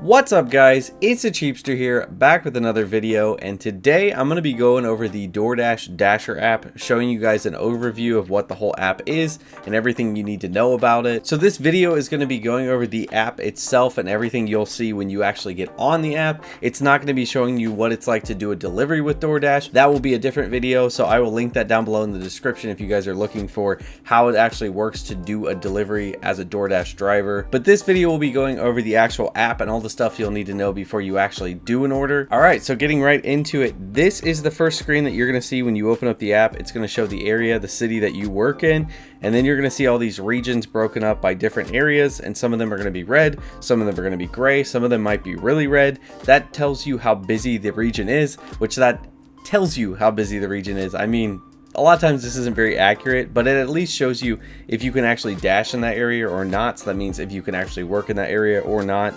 What's up guys, it's the Cheapster here, back with another video, and today I'm going to be going over the DoorDash Dasher app, showing you guys an overview of what the whole app is and everything you need to know about it. So this video is going to be going over the app itself and everything you'll see when you actually get on the app. It's not going to be showing you what it's like to do a delivery with DoorDash. That will be a different video, so I will link that down below in the description if you guys are looking for how it actually works to do a delivery as a DoorDash driver. But this video will be going over the actual app and all the stuff you'll need to know before you actually do an order. All right, so getting right into it, this is the first screen that you're going to see when you open up the app. It's going to show the area, the city that you work in, and then you're going to see all these regions broken up by different areas, and some of them are going to be red, some of them are going to be gray, some of them might be really red. That tells you how busy the region is, which that tells you how busy the region is. I mean, a lot of times this isn't very accurate, but it at least shows you if you can actually dash in that area or not. So that means if you can actually work in that area or not.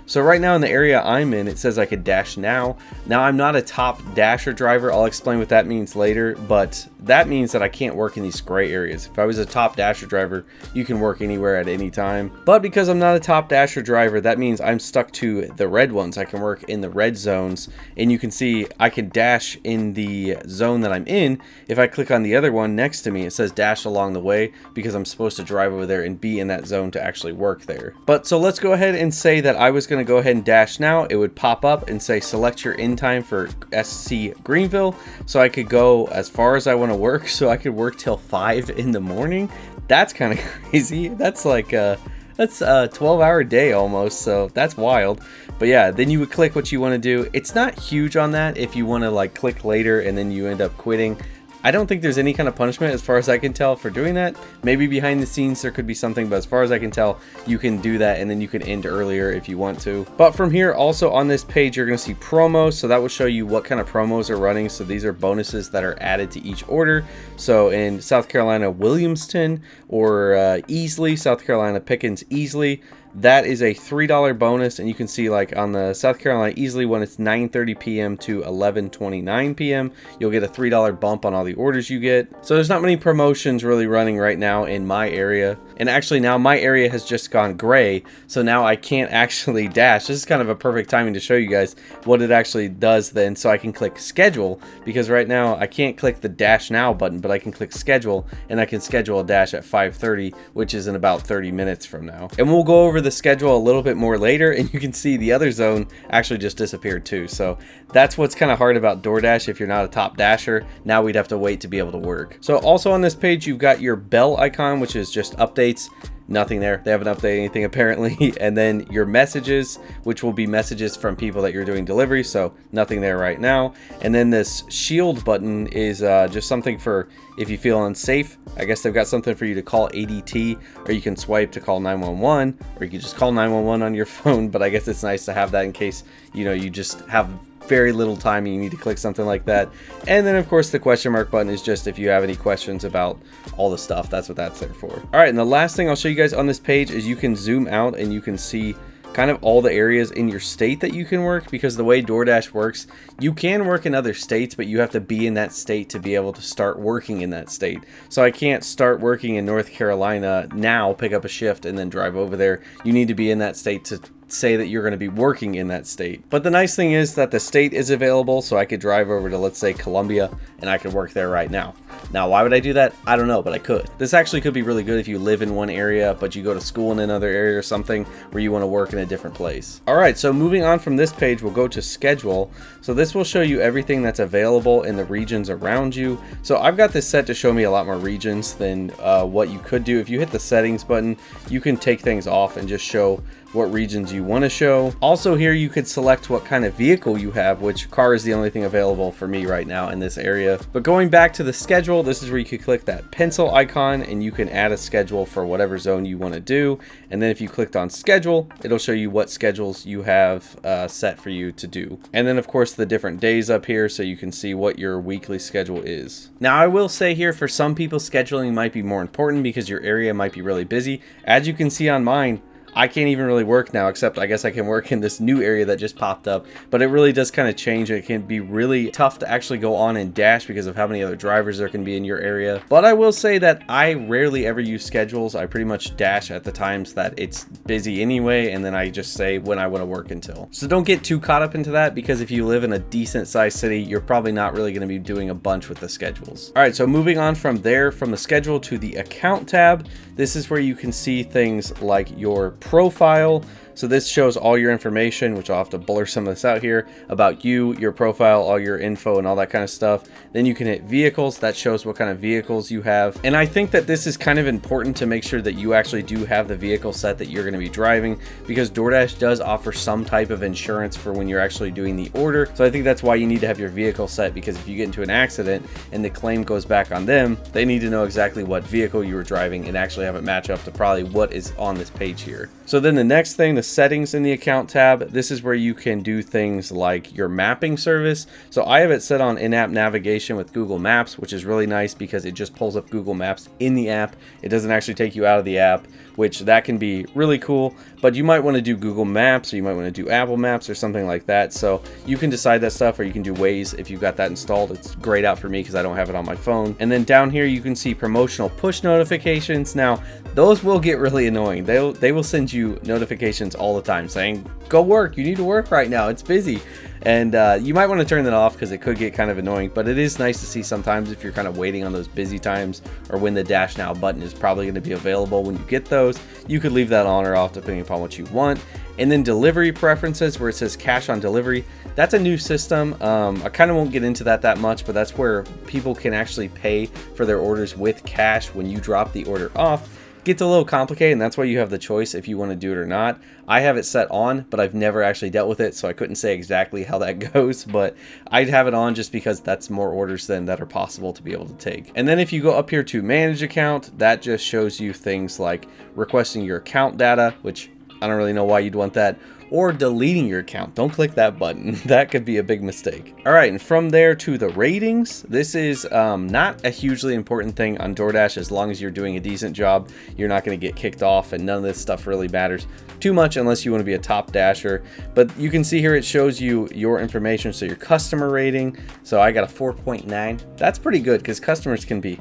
So right now in the area I'm in, it says I could dash now. Now I'm not a top dasher driver. I'll explain what that means later, but that means that I can't work in these gray areas. If I was a top dasher driver, you can work anywhere at any time. But because I'm not a top dasher driver, that means I'm stuck to the red ones. I can work in the red zones, and you can see I can dash in the zone that I'm in. If I click on the other one next to me, it says dash along the way because I'm supposed to drive over there and be in that zone to actually work there. But so let's go ahead and say that I was going to go ahead and dash now. It would pop up and say select your end time for SC Greenville, so I could go as far as I want to work. So I could work till 5 in the morning. That's kind of crazy. That's like that's a 12-hour day almost, so that's wild. But yeah, then you would click what you want to do. It's not huge on that if you want to like click later and then you end up quitting. I don't think there's any kind of punishment as far as I can tell for doing that. Maybe behind the scenes there could be something, but as far as I can tell, you can do that and then you can end earlier if you want to. But from here, also on this page, you're going to see promos. So that will show you what kind of promos are running. So these are bonuses that are added to each order. So in South Carolina, Williamston, or Easley, South Carolina, Pickens, Easley, that is a $3 bonus, and you can see like on the South Carolina Easley when it's 9:30 p.m. to 11:29 p.m. you'll get a $3 bump on all the orders you get. So there's not many promotions really running right now in my area, and actually now my area has just gone gray, so now I can't actually dash. This is kind of a perfect timing to show you guys what it actually does then, so I can click schedule, because right now I can't click the dash now button, but I can click schedule and I can schedule a dash at 5:30, which is in about 30 minutes from now. And we'll go over the schedule a little bit more later, and you can see the other zone actually just disappeared too. So that's what's kind of hard about DoorDash. If you're not a top dasher, now we'd have to wait to be able to work. So also on this page, you've got your bell icon, which is just updates. Nothing there. They haven't updated anything apparently. And then your messages, which will be messages from people that you're doing delivery. So nothing there right now. And then this shield button is just something for if you feel unsafe. I guess they've got something for you to call ADT, or you can swipe to call 911, or you can just call 911 on your phone. But I guess it's nice to have that in case, you know, you just have very little time and you need to click something like that. And then of course the question mark button is just if you have any questions about all the stuff. That's what that's there for. All right, and the last thing I'll show you guys on this page is you can zoom out and you can see kind of all the areas in your state that you can work, because the way DoorDash works, you can work in other states, but you have to be in that state to be able to start working in that state. So I can't start working in North Carolina now, pick up a shift and then drive over there. You need to be in that state to say that you're going to be working in that state. But the nice thing is that the state is available, so I could drive over to, let's say, Columbia, and I could work there right now. Now, why would I do that? I don't know, but I could. This actually could be really good if you live in one area, but you go to school in another area or something where you want to work in a different place. All right, so moving on from this page, we'll go to schedule. So this will show you everything that's available in the regions around you. So I've got this set to show me a lot more regions than what you could do. If you hit the settings button, you can take things off and just show what regions you want to show. Also here you could select what kind of vehicle you have, which car is the only thing available for me right now in this area. But going back to the schedule, this is where you could click that pencil icon and you can add a schedule for whatever zone you want to do. And then if you clicked on schedule, it'll show you what schedules you have set for you to do. And then of course the different days up here, so you can see what your weekly schedule is. Now I will say here, for some people scheduling might be more important because your area might be really busy. As you can see on mine, I can't even really work now, except I guess I can work in this new area that just popped up. But it really does kind of change. It can be really tough to actually go on and dash because of how many other drivers there can be in your area. But I will say that I rarely ever use schedules. I pretty much dash at the times that it's busy anyway, and then I just say when I want to work until. So don't get too caught up into that, because if you live in a decent sized city, you're probably not really going to be doing a bunch with the schedules. All right, so moving on from there, from the schedule to the account tab, this is where you can see things like your profile. So this shows all your information, which I'll have to blur some of this out here, about you, your profile, all your info and all that kind of stuff. Then you can hit vehicles. That shows what kind of vehicles you have. And I think that this is kind of important to make sure that you actually do have the vehicle set that you're going to be driving, because DoorDash does offer some type of insurance for when you're actually doing the order. So I think that's why you need to have your vehicle set, because if you get into an accident and the claim goes back on them, they need to know exactly what vehicle you were driving and actually have it match up to probably what is on this page here. So then the next thing, the settings in the account tab, this is where you can do things like your mapping service. So I have it set on in-app navigation with Google Maps, which is really nice because it just pulls up Google Maps in the app. It doesn't actually take you out of the app, which that can be really cool. But you might want to do Google Maps, or you might want to do Apple Maps or something like that. So you can decide that stuff, or you can do Waze if you've got that installed. It's grayed out for me because I don't have it on my phone. And then down here you can see promotional push notifications. Now those will get really annoying. They will send you notifications all the time saying, go work, you need to work right now, it's busy. And you might want to turn that off because it could get kind of annoying, but it is nice to see sometimes if you're kind of waiting on those busy times, or when the Dash Now button is probably going to be available when you get those. You could leave that on or off depending upon what you want. And then delivery preferences, where it says cash on delivery. That's a new system. I kind of won't get into that much, but that's where people can actually pay for their orders with cash when you drop the order off. Gets a little complicated, and that's why you have the choice if you want to do it or not. I have it set on, but I've never actually dealt with it, so I couldn't say exactly how that goes, but I'd have it on just because that's more orders than that are possible to be able to take. And then if you go up here to manage account, that just shows you things like requesting your account data, which I don't really know why you'd want that, or deleting your account. Don't click that button. That could be a big mistake. All right, and from there to the ratings. This is not a hugely important thing on DoorDash. As long as you're doing a decent job, you're not going to get kicked off, and none of this stuff really matters too much unless you want to be a top dasher. But you can see here it shows you your information, so your customer rating. So I got a 4.9. That's pretty good, because customers can be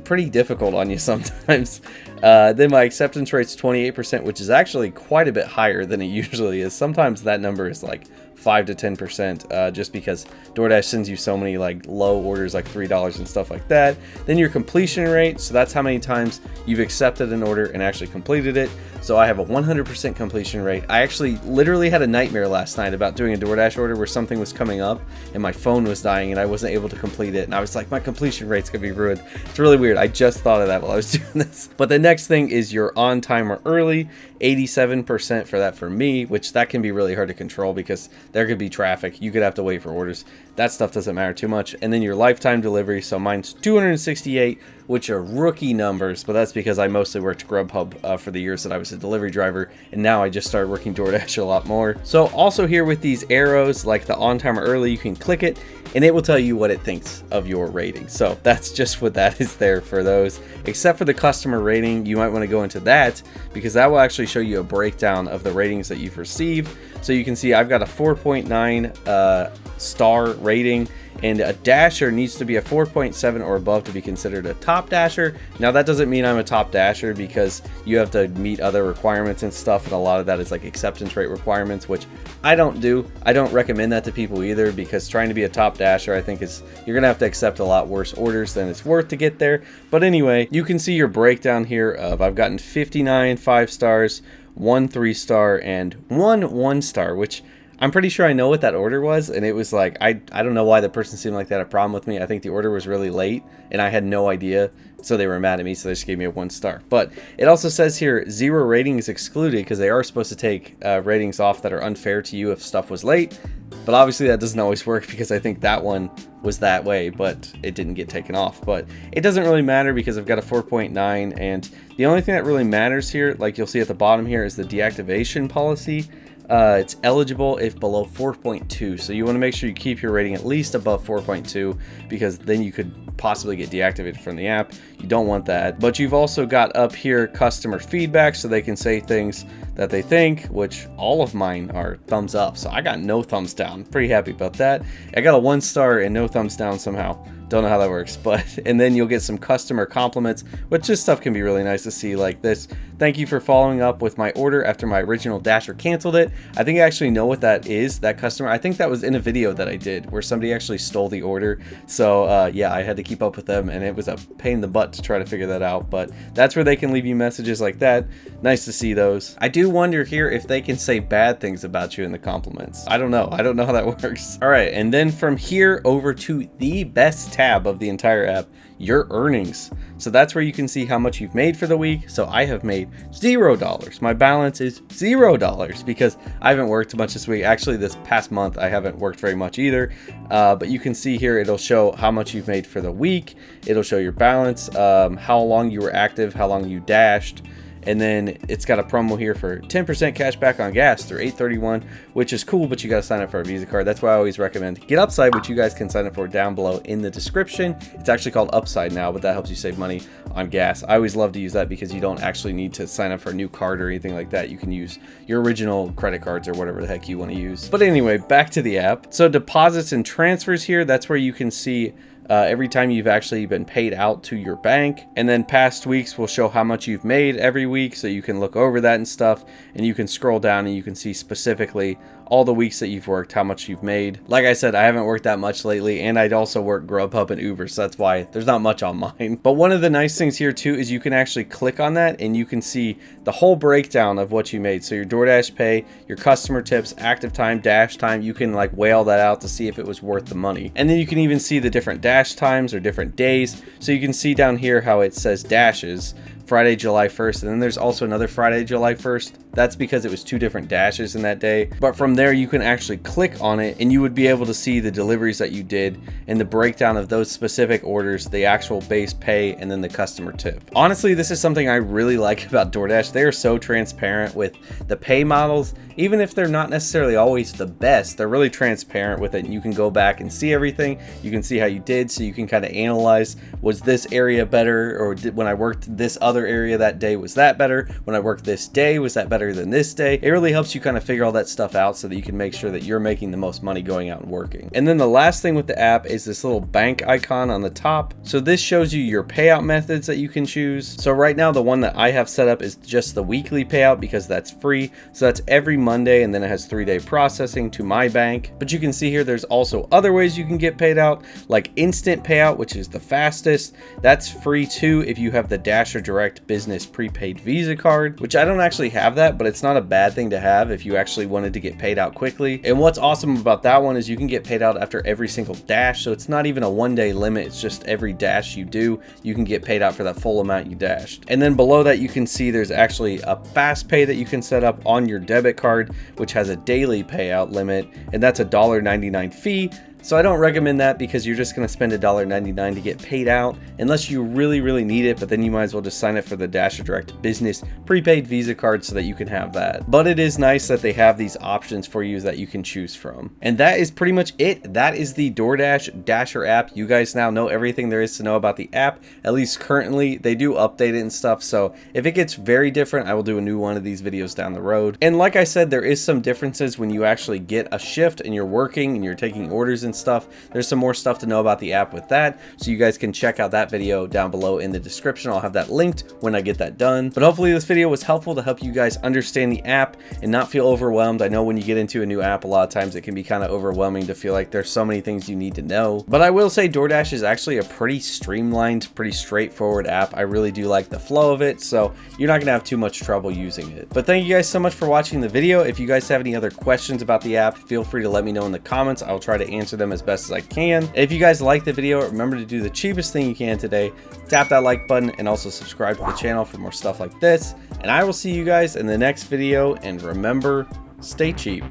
pretty difficult on you sometimes. Then my acceptance rate's 28%, which is actually quite a bit higher than it usually is. Sometimes that number is like 5 to 10%, just because DoorDash sends you so many like low orders, like $3 and stuff like that. Then your completion rate, so that's how many times you've accepted an order and actually completed it. So I have a 100% completion rate. I actually literally had a nightmare last night about doing a DoorDash order where something was coming up and my phone was dying and I wasn't able to complete it. And I was like, my completion rate's gonna be ruined. It's really weird. I just thought of that while I was doing this. But the next thing is your on time or early, 87% for that for me, which that can be really hard to control because there could be traffic. You could have to wait for orders. That stuff doesn't matter too much. And then your lifetime delivery. So mine's 268, which are rookie numbers, but that's because I mostly worked Grubhub for the years that I was a delivery driver, and now I just started working DoorDash a lot more. So also here with these arrows, like the on time or early, you can click it and it will tell you what it thinks of your rating. So that's just what that is there for those. Except for the customer rating, you might want to go into that because that will actually show you a breakdown of the ratings that you've received. So you can see I've got a 4.9 star rating, and a dasher needs to be a 4.7 or above to be considered a top dasher. Now that doesn't mean I'm a top dasher because you have to meet other requirements and stuff, and a lot of that is like acceptance rate requirements, which I don't do. I don't recommend that to people either, because trying to be a top dasher, I think you're gonna have to accept a lot worse orders than it's worth to get there. But anyway, you can see your breakdown here of I've gotten 59 5 stars, 1 3 star, and 1 1 star, which I'm pretty sure I know what that order was, and it was like, I don't know why the person seemed like they had a problem with me. I think the order was really late, and I had no idea, so they were mad at me, so they just gave me a 1 star. But it also says here, 0 rating is excluded, because they are supposed to take ratings off that are unfair to you if stuff was late. But obviously that doesn't always work, because I think that one was that way, but it didn't get taken off. But it doesn't really matter because I've got a 4.9, and the only thing that really matters here, like you'll see at the bottom here, is the deactivation policy. It's eligible if below 4.2. So you want to make sure you keep your rating at least above 4.2, because then you could possibly get deactivated from the app. You don't want that. But you've also got up here customer feedback, so they can say things that they think, which all of mine are thumbs up. So I got no thumbs down. Pretty happy about that. I got a 1 star and no thumbs down somehow. Don't know how that works, but and then you'll get some customer compliments, which this stuff can be really nice to see, like this. Thank you for following up with my order after my original Dasher canceled it. I think I actually know what that is, that customer. I think that was in a video that I did where somebody actually stole the order. So yeah, I had to keep up with them, and it was a pain in the butt to try to figure that out. But that's where they can leave you messages like that. Nice to see those. I do wonder here if they can say bad things about you in the compliments. I don't know. I don't know how that works. All right, and then from here over to the best tab of the entire app, your earnings. So that's where you can see how much you've made for the week. So I have made $0. My balance is $0 because I haven't worked much this week. Actually, this past month I haven't worked very much either. But you can see here it'll show how much you've made for the week. It'll show your balance, how long you were active, how long you dashed. And then it's got a promo here for 10% cash back on gas through 8/31, which is cool, but you got to sign up for a Visa card. That's why I always recommend Get Upside, which you guys can sign up for down below in the description. It's actually called Upside now, but that helps you save money on gas. I always love to use that because you don't actually need to sign up for a new card or anything like that. You can use your original credit cards or whatever the heck you want to use. But anyway, back to the app. So deposits and transfers here, that's where you can see every time you've actually been paid out to your bank. And then past weeks will show how much you've made every week, so you can look over that and stuff, and you can scroll down and you can see specifically all the weeks that you've worked, how much you've made. Like I said, I haven't worked that much lately, and I'd also work Grubhub and Uber, so that's why there's not much on mine. But one of the nice things here too is you can actually click on that and you can see the whole breakdown of what you made. So your DoorDash pay, your customer tips, active time, dash time, you can like weigh all that out to see if it was worth the money. And then you can even see the different dash times or different days. So you can see down here how it says dashes, Friday, July 1st, and then there's also another Friday, July 1st. That's because it was 2 different dashes in that day. But from there, you can actually click on it and you would be able to see the deliveries that you did and the breakdown of those specific orders, the actual base pay, and then the customer tip. Honestly, this is something I really like about DoorDash. They are so transparent with the pay models. Even if they're not necessarily always the best, they're really transparent with it, and you can go back and see everything. You can see how you did, so you can kind of analyze, was this area better, or when I worked this other area that day, was that better? When I worked this day, was that better than this day? It really helps you kind of figure all that stuff out so that you can make sure that you're making the most money going out and working. And then the last thing with the app is this little bank icon on the top. So this shows you your payout methods that you can choose. So right now, the one that I have set up is just the weekly payout because that's free. So that's every Monday, and then it has 3-day processing to my bank. But you can see here there's also other ways you can get paid out, like instant payout, which is the fastest. That's free too if you have the Dasher Direct Business prepaid Visa card, which I don't actually have that, but it's not a bad thing to have if you actually wanted to get paid out quickly. And what's awesome about that one is you can get paid out after every single dash, so it's not even a 1-day limit. It's just every dash you do, you can get paid out for that full amount you dashed. And then below that, you can see there's actually a fast pay that you can set up on your debit card, which has a daily payout limit, and that's a $1.99 fee. So I don't recommend that because you're just going to spend $1.99 to get paid out unless you really need it, but then you might as well just sign up for the Dasher Direct Business prepaid Visa card so that you can have that. But it is nice that they have these options for you that you can choose from. And that is pretty much it. That is the DoorDash Dasher app. You guys now know everything there is to know about the app, at least currently. They do update it and stuff, so if it gets very different, I will do a new one of these videos down the road. And like I said, there is some differences when you actually get a shift and you're working and you're taking orders and stuff. There's some more stuff to know about the app with that, so you guys can check out that video down below in the description. I'll have that linked when I get that done. But hopefully this video was helpful to help you guys understand the app and not feel overwhelmed. I know when you get into a new app, a lot of times it can be kind of overwhelming to feel like there's so many things you need to know. But I will say DoorDash is actually a pretty streamlined, pretty straightforward app. I really do like the flow of it, so you're not gonna have too much trouble using it. But thank you guys so much for watching the video. If you guys have any other questions about the app, feel free to let me know in the comments. I'll try to answer them as best as I can. If you guys like the video, remember to do the cheapest thing you can today. Tap that like button and also subscribe to the channel for more stuff like this. And I will see you guys in the next video. And remember, stay cheap.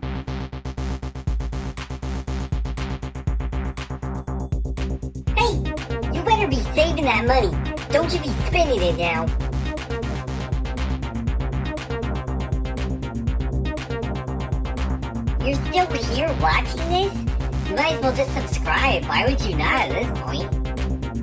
Hey, you better be saving that money. Don't you be spending it now. You're still here watching this? You might as well just subscribe. Why would you not at this point?